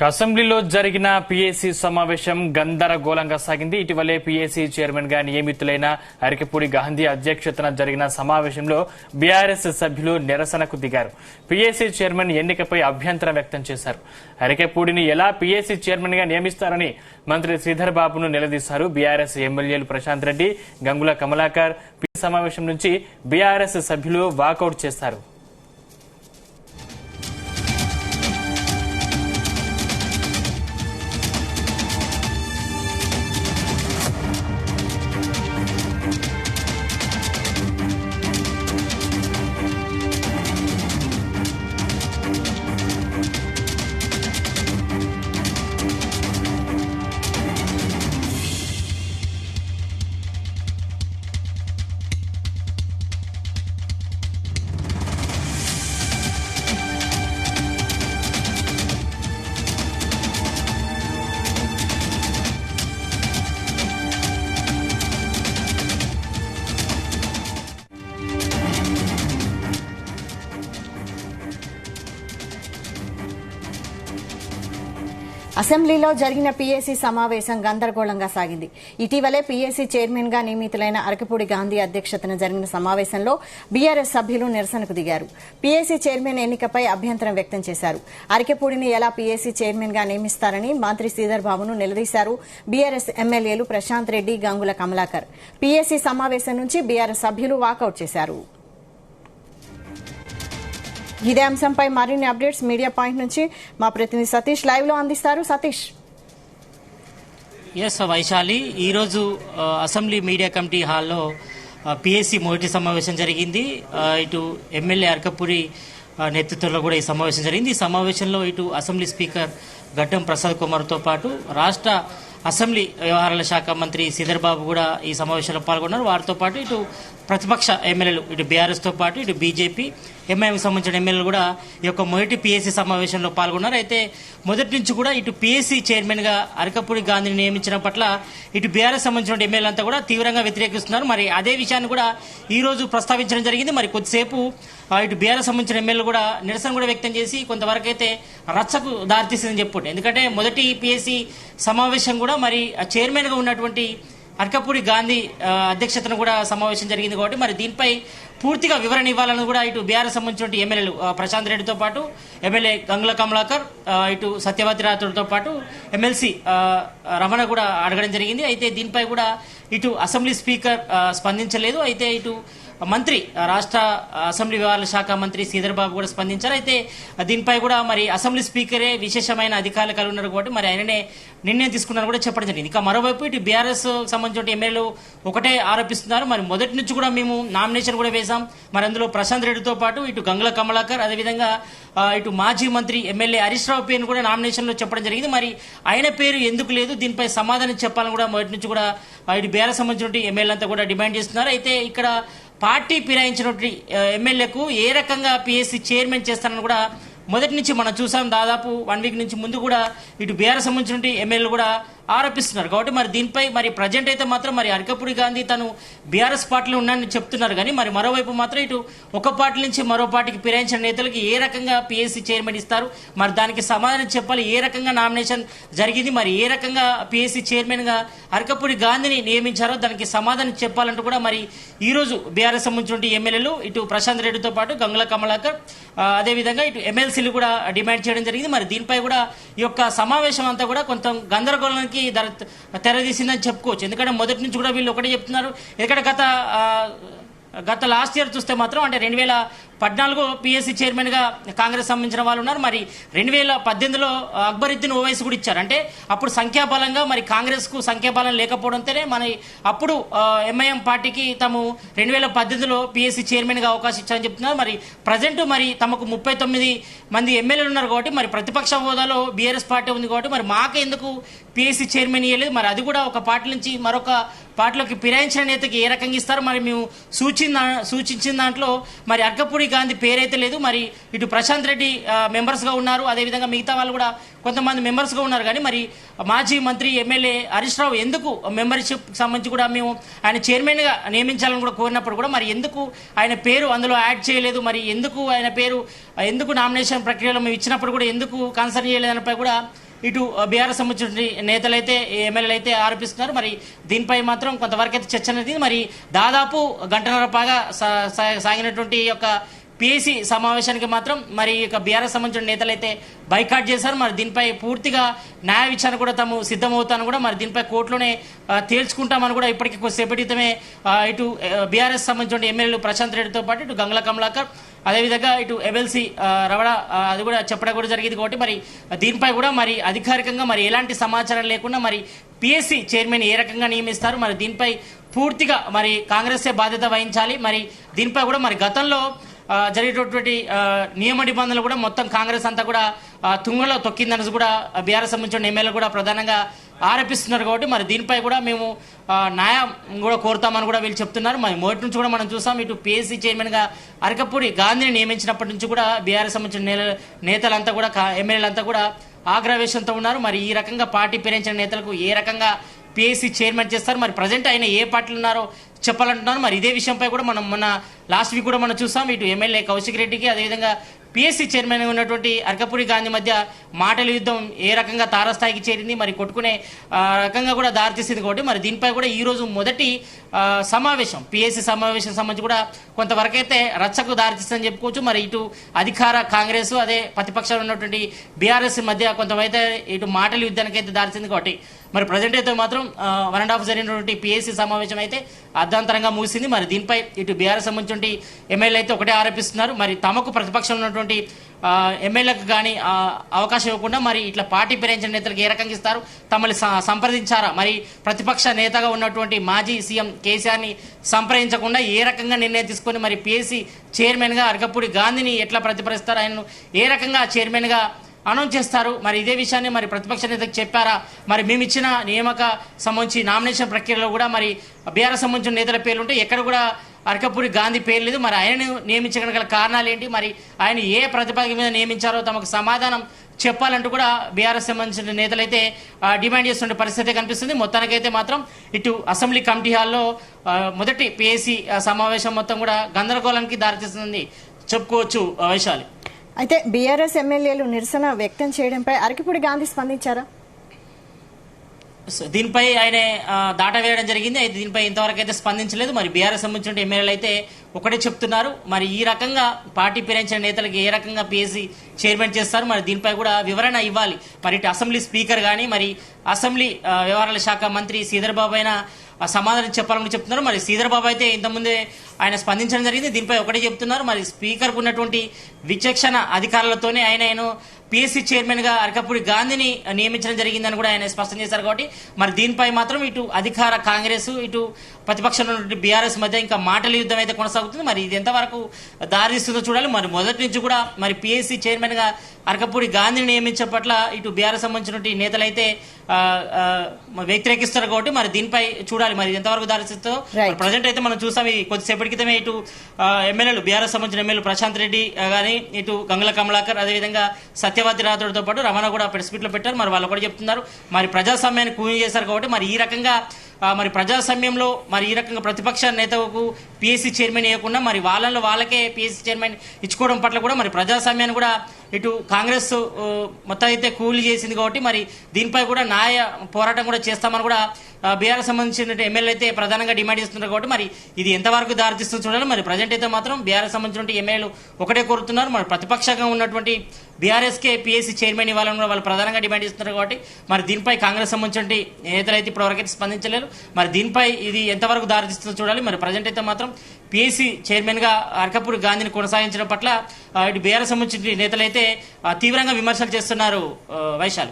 అసెంబ్లీలో జరిగిన పీఏసీ సమావేశం గందరగోళంగా సాగింది. ఇటీవలే పీఏసీ చైర్మన్ గా నియమితులైన అరికెపూడి గాంధీ అధ్యక్షతన జరిగిన సమావేశంలో బీఆర్ఎస్ సభ్యులు నిరసనకు దిగారు. పీఏసీ చైర్మన్ ఎన్నికపై అభ్యంతరం వ్యక్తం చేశారు. అరికెపూడిని ఎలా పీఏసీ చైర్మన్ గా నియమిస్తారని మంత్రి శ్రీధర్ బాబును నిలదీశారు. బీఆర్ఎస్ ఎమ్మెల్యేలు ప్రశాంత్ రెడ్డి, గంగుల కమలాకర్ సమావేశం నుంచి బీఆర్ఎస్ సభ్యులు వాకౌట్ చేశారు. అసెంబ్లీలో జరిగిన పీఏసీ సమావేశం గందరగోళంగా సాగింది. ఇటీవలే పీఏసీ చైర్మన్ గా నియమితులైన అరికెపూడి గాంధీ అధ్యక్షతన జరిగిన సమావేశంలో బీఆర్ఎస్ సభ్యులు నిరసనకు దిగారు. పీఏసీ చైర్మన్ ఎన్నికపై అభ్యంతరం వ్యక్తం చేశారు. అరికెపూడిని ఎలా పీఏసీ చైర్మన్ గా నియమిస్తారని మంత్రి శ్రీధర్ బాబును నిలదీశారు. బీఆర్ఎస్ ఎమ్మెల్యేలు ప్రశాంత్ రెడ్డి, గంగుల కమలాకర్ పీఏసీ సమావేశం నుంచి బీఆర్ఎస్ సభ్యులు వాకౌట్ చేశారు. ఇదే అంశంపై మరిన్ని అప్డేట్స్ మీడియా పాయింట్ నుంచి మా ప్రతినిధి సతీష్ లైవ్ లో అందిస్తారు. సతీష్. ఎస్ వైశాలి, ఈరోజు అసెంబ్లీ మీడియా కమిటీ హాల్లో పిఎస్సి మొదటి సమావేశం జరిగింది. ఇటు ఎమ్మెల్యే అరికెపూడి నేతృత్వంలో కూడా ఈ సమావేశం జరిగింది. ఈ సమావేశంలో ఇటు అసెంబ్లీ స్పీకర్ గడ్డం ప్రసాద్ కుమార్తో పాటు రాష్ట్ర అసెంబ్లీ వ్యవహారాల శాఖ మంత్రి శ్రీధర్ బాబు కూడా ఈ సమావేశంలో పాల్గొన్నారు. వారితో పాటు ఇటు ప్రతిపక్ష ఎమ్మెల్యేలు ఇటు బీఆర్ఎస్తో పాటు ఇటు బీజేపీ, ఎంఐఎంకి సంబంధించిన ఎమ్మెల్యేలు కూడా ఈ యొక్క మొదటి పీఏసీ సమావేశంలో పాల్గొన్నారు. అయితే మొదటి నుంచి కూడా ఇటు పీఏసీ చైర్మన్ గా అరికెపూడి గాంధీని నియమించడం పట్ల ఇటు బీఆర్ఎస్ సంబంధించిన ఎమ్మెల్యేలంతా కూడా తీవ్రంగా వ్యతిరేకిస్తున్నారు. మరి అదే విషయాన్ని కూడా ఈ రోజు ప్రస్తావించడం జరిగింది. మరి కొద్దిసేపు ఇటు బీఆర్ఎస్ సంబంధించిన ఎమ్మెల్యేలు కూడా నిరసన కూడా వ్యక్తం చేసి కొంతవరకు అయితే రచ్చకు దారితీసిందని చెప్పండి. ఎందుకంటే మొదటి పీఏసీ సమావేశం కూడా మరి చైర్మన్ గా ఉన్నటువంటి అరికెపూడి గాంధీ అధ్యక్షతను కూడా సమావేశం జరిగింది కాబట్టి మరి దీనిపై పూర్తిగా వివరణ ఇవ్వాలని కూడా ఇటు బీఆర్ఎస్ సంబంధించిన ఎమ్మెల్యేలు ప్రశాంత్ రెడ్డితో పాటు ఎమ్మెల్యే గంగుల కమలాకర్, ఇటు సత్యవతి రాథోడ్తో పాటు ఎమ్మెల్సీ రమణ కూడా అడగడం జరిగింది. అయితే దీనిపై కూడా ఇటు అసెంబ్లీ స్పీకర్ స్పందించలేదు. అయితే ఇటు మంత్రి రాష్ట్ర అసెంబ్లీ వ్యవహారాల శాఖ మంత్రి శ్రీధర్ బాబు కూడా స్పందించారు. అయితే దీనిపై కూడా మరి అసెంబ్లీ స్పీకరే విశేషమైన అధికారులు కలిగి ఉన్నారు కాబట్టి మరి ఆయననే నిర్ణయం తీసుకున్నారు కూడా చెప్పడం జరిగింది. ఇక మరోవైపు ఇటు బీఆర్ఎస్ సంబంధించిన ఎమ్మెల్యేలు ఒకటే ఆరోపిస్తున్నారు. మరి మొదటి నుంచి కూడా మేము నామినేషన్ కూడా వేశాం. మరి అందులో ప్రశాంత్ రెడ్డితో పాటు ఇటు గంగుల కమలాకర్, అదేవిధంగా ఇటు మాజీ మంత్రి ఎమ్మెల్యే హరీష్ రావు పేరును కూడా నామినేషన్ లో చెప్పడం జరిగింది. మరి ఆయన పేరు ఎందుకు లేదు, దీనిపై సమాధానం చెప్పాలని కూడా మొదటి నుంచి కూడా ఇటు బీఆర్ఎస్ సంబంధించిన ఎమ్మెల్యేలంతా కూడా డిమాండ్ చేస్తున్నారు. అయితే ఇక్కడ పార్టీ ఫిరాయించినటువంటి ఎమ్మెల్యేకు ఏ రకంగా పీఏసీ చైర్మన్ చేస్తారని కూడా మొదటి నుంచి మనం చూసాం. దాదాపు 1 వీక్ నుంచి ముందు కూడా ఇటు బీఆర్ఎస్ సంబంధించిన ఎమ్మెల్యేలు కూడా ఆరోపిస్తున్నారు. కాబట్టి మరి దీనిపై మరి ప్రజెంట్ అయితే మాత్రం మరి అరికెపూడి గాంధీ తను బీఆర్ఎస్ పార్టీలో ఉన్నాడని చెప్తున్నారు. కానీ మరి మరోవైపు మాత్రం ఇటు ఒక పార్టీ నుంచి మరో పార్టీకి ఫిరాయించిన నేతలకు ఏ రకంగా పీఏసీ చైర్మన్ ఇస్తారు, మరి దానికి సమాధానం చెప్పాలి. ఏ రకంగా నామినేషన్ జరిగింది, మరి ఏ రకంగా పీఏసీ చైర్మన్ గా అరికెపూడి గాంధీని నియమించారో దానికి సమాధానం చెప్పాలంటూ కూడా మరి ఈ రోజు బీఆర్ఎస్ సంబంధించిన ఎమ్మెల్యేలు ఇటు ప్రశాంత్ రెడ్డితో పాటు గంగుల కమలాకర్, అదేవిధంగా ఇటు ఎమ్మెల్సీలు కూడా డిమాండ్ చేయడం జరిగింది. మరి దీనిపై కూడా ఈ యొక్క సమావేశం అంతా కూడా కొంత గందరగోళానికి తెరదీసిందని చెప్పుకోవచ్చు. ఎందుకంటే మొదటి నుంచి కూడా వీళ్ళు ఒకటే చెప్తున్నారు. ఎందుకంటే గత లాస్ట్ ఇయర్ చూస్తే మాత్రం అంటే 2014 పీఎస్సీ చైర్మన్ గా కాంగ్రెస్ సంబంధించిన వాళ్ళు ఉన్నారు. మరి 2018లో అక్బరుద్దీన్ ఓవైసీ కూడా ఇచ్చారు. అంటే అప్పుడు సంఖ్యాబలంగా మరి కాంగ్రెస్ కు సంఖ్యాబలం లేకపోవడంతోనే మరి అప్పుడు ఎంఐఎం పార్టీకి తాము 2018లో పీఎస్సీ చైర్మన్ గా అవకాశం ఇచ్చారని చెప్తున్నారు. మరి ప్రజెంట్ మరి తమకు 39 మంది ఎమ్మెల్యేలు ఉన్నారు కాబట్టి మరి ప్రతిపక్ష హోదాలో బీఆర్ఎస్ పార్టీ ఉంది కాబట్టి మరి మాకే ఎందుకు పీఎస్సీ చైర్మన్ ఇవ్వలేదు, మరి అది కూడా ఒక పార్టీ నుంచి మరొక పార్టీలోకి ఫిరాయించిన నేతకి ఏ రకంగా ఇస్తారు, మరి మేము సూచించిన దాంట్లో మరి అరికెపూడి గాంధీ పేరైతే లేదు. మరి ఇటు ప్రశాంత్ రెడ్డి మెంబర్స్ గా ఉన్నారు, అదేవిధంగా మిగతా వాళ్ళు కూడా కొంతమంది మెంబర్స్ గా ఉన్నారు. కానీ మరి మాజీ మంత్రి ఎమ్మెల్యే హరీష్ రావు ఎందుకు మెంబర్షిప్ సంబంధించి కూడా మేము ఆయన చైర్మన్ గా నియమించాలని కూడా కోరినప్పుడు కూడా మరి ఎందుకు ఆయన పేరు అందులో యాడ్ చేయలేదు, మరి ఎందుకు ఆయన పేరు ఎందుకు నామినేషన్ ప్రక్రియలో మేము ఇచ్చినప్పుడు కూడా ఎందుకు కన్సర్న్ చేయలేదనిపై కూడా ఇటు బీఆర్ఎస్ సంబంధించిన నేతలైతే ఎమ్మెల్యేలు అయితే ఆరోపిస్తున్నారు. మరి దీనిపై మాత్రం కొంతవరకు అయితే చర్చ అనేది మరి దాదాపు గంటన్నర పాగా సాగినటువంటి యొక్క పిఎసి సమావేశానికి మాత్రం మరి ఇక బీఆర్ఎస్ సంబంధించిన నేతలు అయితే బైకాట్ చేశారు. మరి దీనిపై పూర్తిగా న్యాయ విచారణ కూడా తాము సిద్ధమవుతాను కూడా మరి దీనిపై కోర్టులోనే తేల్చుకుంటామని కూడా ఇప్పటికీ కొద్దిసేపటి క్రితమే ఇటు బీఆర్ఎస్ సంబంధించిన ఎమ్మెల్యేలు ప్రశాంత్ రెడ్డితో పాటు ఇటు గంగుల కమలాకర్ అదేవిధంగా ఇటు ఎమ్మెల్సీ రవణ అది కూడా చెప్పడం కూడా జరిగింది. కాబట్టి మరి దీనిపై కూడా మరి అధికారికంగా మరి ఎలాంటి సమాచారం లేకుండా మరి పిఎస్సి చైర్మన్ ఏ రకంగా నియమిస్తారు, మరి దీనిపై పూర్తిగా మరి కాంగ్రెసే బాధ్యత వహించాలి. మరి దీనిపై కూడా మరి గతంలో జరిగేటటువంటి నియమ నిబంధనలు కూడా మొత్తం కాంగ్రెస్ అంతా కూడా తుంగలో తొక్కిందని కూడా బీఆర్ఎస్ సంబంధించిన ఎమ్మెల్యేలు కూడా ప్రధానంగా ఆరోపిస్తున్నారు. కాబట్టి మరి దీనిపై కూడా మేము న్యాయం కూడా కోరుతామని కూడా వీళ్ళు చెప్తున్నారు. మరి మొదటి నుంచి కూడా మనం చూసాం ఇటు పిఎస్సి చైర్మన్ గా అరకపూడి గాంధీని నియమించినప్పటి నుంచి కూడా బీఆర్ఎస్ సంబంధించిన నేతలంతా కూడా ఎమ్మెల్యేలంతా కూడా ఆగ్రవేశంతో ఉన్నారు. మరి ఈ రకంగా పార్టీ పేరించిన నేతలకు ఏ రకంగా పిఎస్సి చైర్మన్ చేస్తారు, మరి ప్రజెంట్ ఆయన ఏ పార్టీలు ఉన్నారో చెప్పాలంటున్నారు. మరి ఇదే విషయంపై కూడా మనం మొన్న లాస్ట్ వీక్ కూడా మనం చూసాం ఇటు ఎమ్మెల్యే కౌశిక్ రెడ్డికి అదేవిధంగా పిఎస్సి చైర్మన్ ఉన్నటువంటి అరకపూడి గాంధీ మధ్య మాటల యుద్ధం ఏ రకంగా తారస్థాయికి చేరింది, మరి కొట్టుకునే రకంగా కూడా దారితీసింది. కాబట్టి మరి దీనిపై కూడా ఈ రోజు మొదటి సమావేశం పిఎస్సి సమావేశం సంబంధించి కూడా కొంతవరకు అయితే రచ్చకు దారితీస్తుందని చెప్పుకోవచ్చు. మరి ఇటు అధికార కాంగ్రెస్ అదే ప్రతిపక్షాలు ఉన్నటువంటి బీఆర్ఎస్ మధ్య కొంతమైతే ఇటు మాటల యుద్ధానికి అయితే దారితీసింది. కాబట్టి మరి ప్రజెంట్ అయితే మాత్రం 1.5 జరిగినటువంటి పిఎస్సి సమావేశం అయితే అర్ధాంతరంగా ముగిసింది. మరి దీనిపై ఇటు బీఆర్ఎస్ సంబంధించిన ఎమ్మెల్యే అయితే ఒకటే ఆరోపిస్తున్నారు, మరి తమకు ప్రతిపక్షంలో ఉన్నటువంటి ఎమ్మెల్యేలకు కానీ అవకాశం ఇవ్వకుండా మరి ఇట్లా పార్టీ పేరించిన నేతలకు ఏ రకంగా ఇస్తారు, తమని సంప్రదించారా, మరి ప్రతిపక్ష నేతగా ఉన్నటువంటి మాజీ సీఎం కేసీఆర్ని సంప్రదించకుండా ఏ రకంగా నిర్ణయం తీసుకొని మరి పిఎస్సి చైర్మన్ గా అరకపూడి గాంధీని ఎట్లా ప్రతిపరిస్తారు, ఆయనను ఏ రకంగా చైర్మన్ గా అనౌన్స్ చేస్తారు, మరి ఇదే విషయాన్ని మరి ప్రతిపక్ష నేతకు చెప్పారా, మరి మేము ఇచ్చిన నియామక సంబంధించి నామినేషన్ ప్రక్రియలో కూడా మరి బీఆర్ఎస్ సంబంధించిన నేతల పేర్లు ఉంటే ఎక్కడ కూడా అరకపూడి గాంధీ పేరు లేదు. మరి ఆయనను నియమించగల కారణాలు ఏంటి, మరి ఆయన ఏ ప్రతిపాదన మీద నియమించారో తమకు సమాధానం చెప్పాలంటూ కూడా బీఆర్ఎస్ సంబంధించిన నేతలైతే డిమాండ్ చేస్తున్న పరిస్థితి కనిపిస్తుంది. మొత్తానికైతే మాత్రం ఇటు అసెంబ్లీ కమిటీ హాల్లో మొదటి పిఎస్సి సమావేశం మొత్తం కూడా గందరగోళానికి దారితీస్తుంది చెప్పుకోవచ్చు. వైశాలి, అయితే బీఆర్ఎస్ ఎమ్మెల్యేలు నిరసన వ్యక్తం చేయడంపై అరకపూడి గాంధీ స్పందించారా? దీనిపై ఆయన దాట వేయడం జరిగింది. అయితే దీనిపై ఇంతవరకు అయితే స్పందించలేదు. మరి బీఆర్ఎస్ సంబంధించిన ఎమ్మెల్యేలు అయితే ఒకటే చెప్తున్నారు, మరి ఈ రకంగా పార్టీ పేరించిన నేతలకు ఏ రకంగా పిఎస్సి చైర్మన్ చేస్తారు, మరి దీనిపై కూడా వివరణ ఇవ్వాలి. మరి ఇటు అసెంబ్లీ స్పీకర్ కానీ మరి అసెంబ్లీ వ్యవహారాల శాఖ మంత్రి శ్రీధర్ బాబు అయినా సమాధానం చెప్పాలని చెప్తున్నారు. మరి శ్రీధర్ బాబు అయితే ఇంతకుముందే ఆయన స్పందించడం జరిగింది. దీనిపై ఒకటే చెప్తున్నారు, మరి స్పీకర్కు ఉన్నటువంటి విచక్షణ అధికారులతోనే ఆయన పిఎస్సి చైర్మన్ గా అరకపూడి గాంధీని నియమించడం జరిగిందని కూడా ఆయన స్పష్టం చేశారు. కాబట్టి మరి దీనిపై మాత్రం ఇటు అధికార కాంగ్రెస్ ఇటు ప్రతిపక్షంలో ఉన్నటువంటి బీఆర్ఎస్ మధ్య ఇంకా మాటల యుద్ధం అయితే కొనసాగుతుంది. మరి ఇది ఎంతవరకు దారిస్తుందో చూడాలి. మరి మొదటి నుంచి కూడా మరి పిఎస్సి చైర్మన్ గా అరకపూడి గాంధీని నియమించే పట్ల ఇటు బీఆర్ఎస్ సంబంధించినటువంటి నేతలైతే వ్యతిరేకిస్తారు. కాబట్టి మరి దీనిపై చూడాలి మరి ఎంతవరకు దారిస్తుందో. ప్రజెంట్ అయితే మనం చూసాం కొద్దిసేపటి క్రితమే ఇటు ఎమ్మెల్యేలు బీఆర్ఎస్ సంబంధించిన ఎమ్మెల్యేలు ప్రశాంత్ రెడ్డి కానీ ఇటు గంగుల కమలాకర్ అదేవిధంగా సత్యవతి రాథోడ్తో పాటు రమణ కూడా ప్రెస్ మీట్ లో పెట్టారు. మరి వాళ్ళు కూడా చెప్తున్నారు, మరి ప్రజాస్వామ్యాన్ని కూని చేశారు. కాబట్టి మరి ఈ రకంగా మరి ప్రజాస్వామ్యంలో మరి ఈ రకంగా ప్రతిపక్ష నేతకు పిఎస్సి చైర్మన్ ఇవ్వకుండా మరి వాళ్ళకే పిఎస్సి చైర్మన్ ఇచ్చుకోవడం పట్ల కూడా మరి ప్రజాస్వామ్యాన్ని కూడా ఇటు కాంగ్రెస్ మొత్తం అయితే కూలి చేసింది. కాబట్టి మరి దీనిపై కూడా న్యాయ పోరాటం కూడా చేస్తామని కూడా బీఆర్ఎస్ సంబంధించిన ఎమ్మెల్యే అయితే ప్రధానంగా డిమాండ్ చేస్తున్నారు. కాబట్టి మరి ఇది ఎంతవరకు దారితీస్తుంది చూడాలి. మరి ప్రజెంట్ అయితే మాత్రం బీఆర్ఎస్ సంబంధించిన ఎమ్మెల్యేలు ఒకటే కోరుతున్నారు, మరి ప్రతిపక్షంగా ఉన్నటువంటి బీఆర్ఎస్ కే పిఎస్సి చైర్మన్ ఇవ్వాలని కూడా వాళ్ళు ప్రధానంగా డిమాండ్ చేస్తున్నారు. కాబట్టి మరి దీనిపై కాంగ్రెస్ సంబంధించిన నేతలు అయితే ఇప్పటివరకైతే స్పందించలేరు. మరి దీనిపై ఇది ఎంతవరకు దారితీస్తుందో చూడాలి. మరి ప్రజెంట్ అయితే మాత్రం పిఎస్సి చైర్మన్ గా అరకపూడి గాంధీని కొనసాగించడం పట్ల ఇటు బీఆర్ఎస్ సంబంధించిన నేతలైతే తీవ్రంగా విమర్శలు చేస్తున్నారు. వైశాలి.